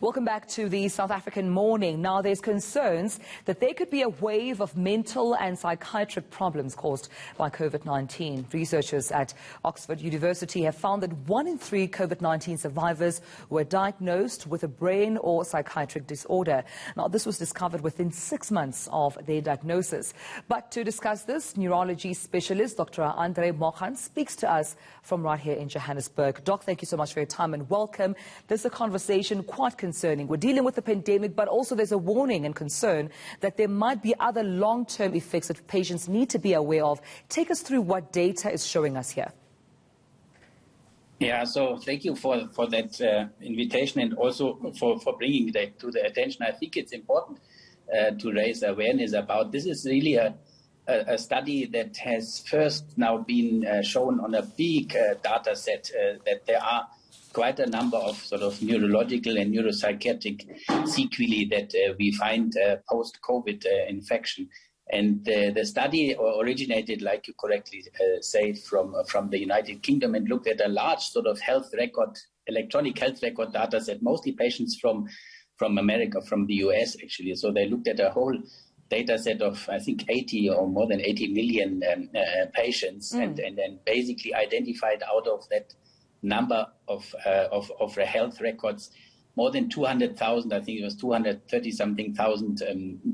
Welcome back to the South African Morning. Now, there's concerns that there could be a wave of mental and psychiatric problems caused by COVID-19. Researchers at Oxford University have found that 1 in 3 COVID-19 survivors were diagnosed with a brain or psychiatric disorder. Now, this was discovered within 6 months of their diagnosis. But to discuss this, neurology specialist Dr. Andre Mokhan speaks to us from right here in Johannesburg. Doc, thank you so much for your time and welcome. This is a conversation quite concerning. We're dealing with the pandemic, but also there's a warning and concern that there might be other long-term effects that patients need to be aware of. Take us through what data is showing us here. Yeah, so thank you for that invitation and also for bringing that to the attention. I think it's important to raise awareness about this. Is really a study that has first now been shown on a big data set that there are quite a number of sort of neurological and neuropsychiatric sequelae that we find post-COVID infection. And the study originated, like you correctly said, from the United Kingdom and looked at a large sort of electronic health record data set, mostly patients from America, from the US actually. So they looked at a whole data set of, I think, 80 or more than 80 million patients and then basically identified out of that number of health records, more than 200,000, I think it was 230-something thousand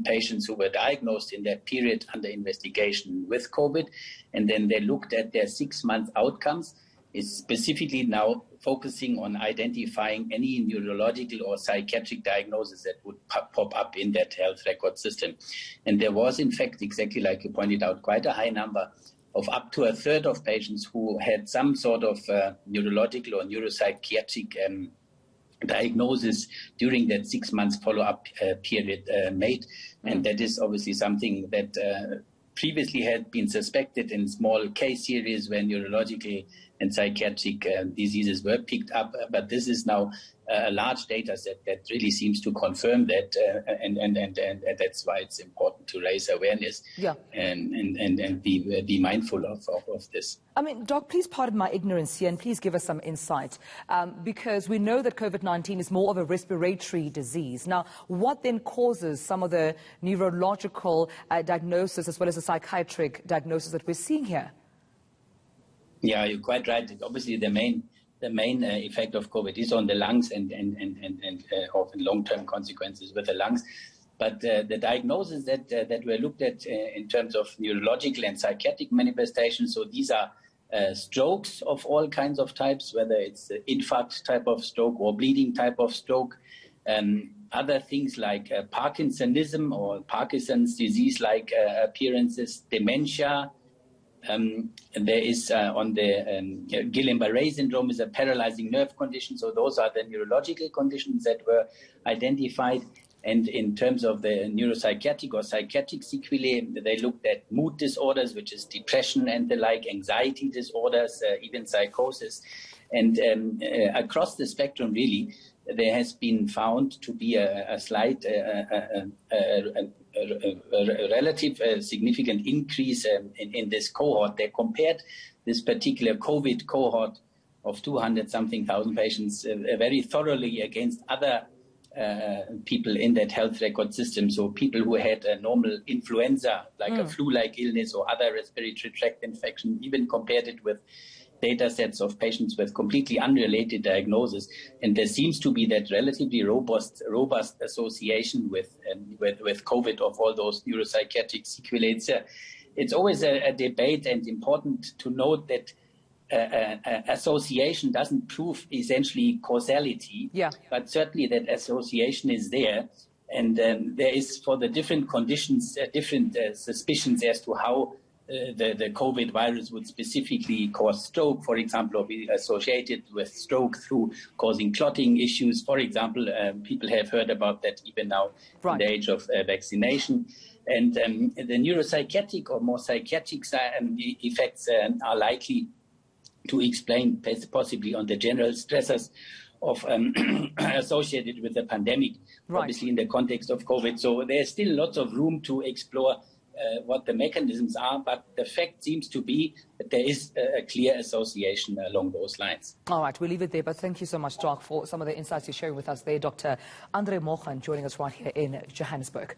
patients who were diagnosed in that period under investigation with COVID. And then they looked at their 6-month outcomes, is specifically now focusing on identifying any neurological or psychiatric diagnosis that would pop up in that health record system. And there was, in fact, exactly like you pointed out, quite a high number of up to a third of patients who had some sort of neurological or neuropsychiatric diagnosis during that 6 months follow-up period made. And that is obviously something that previously had been suspected in small case series where neurological and psychiatric diseases were picked up. But this is now a large data set that really seems to confirm that, and that's why it's important to raise awareness and be mindful of this. I mean, Doc, please pardon my ignorance here and please give us some insight because we know that COVID-19 is more of a respiratory disease. Now, what then causes some of the neurological diagnosis as well as the psychiatric diagnosis that we're seeing here? Yeah, you're quite right. Obviously, the main effect of COVID is on the lungs and often long-term consequences with the lungs. But the diagnosis that were looked at in terms of neurological and psychiatric manifestations, so these are strokes of all kinds of types, whether it's infarct type of stroke or bleeding type of stroke, other things like Parkinsonism or Parkinson's disease-like appearances, dementia. There is on the Guillain-Barré syndrome is a paralyzing nerve condition. So those are the neurological conditions that were identified. And in terms of the neuropsychiatric or psychiatric sequelae, they looked at mood disorders, which is depression and the like, anxiety disorders, even psychosis. And across the spectrum, really, there has been found to be a slight relative significant increase in this cohort. They compared this particular COVID cohort of 200-something thousand patients very thoroughly against other people in that health record system. So people who had a normal influenza, like a flu-like illness or other respiratory tract infection, even compared it with data sets of patients with completely unrelated diagnosis, and there seems to be that relatively robust association with COVID of all those neuropsychiatric sequelae. It's always a debate, and important to note that association doesn't prove essentially causality, but certainly that association is there, and there is for the different conditions different suspicions as to how the COVID virus would specifically cause stroke, for example, or be associated with stroke through causing clotting issues. For example, people have heard about that even now in the age of vaccination. And the neuropsychiatric or more psychiatric effects are likely to explain possibly on the general stressors of associated with the pandemic, obviously in the context of COVID. So there's still lots of room to explore what the mechanisms are, but the fact seems to be that there is a clear association along those lines. All right, we'll leave it there, but thank you so much, Doc, for some of the insights you're sharing with us there. Dr. Andre Mohan joining us right here in Johannesburg.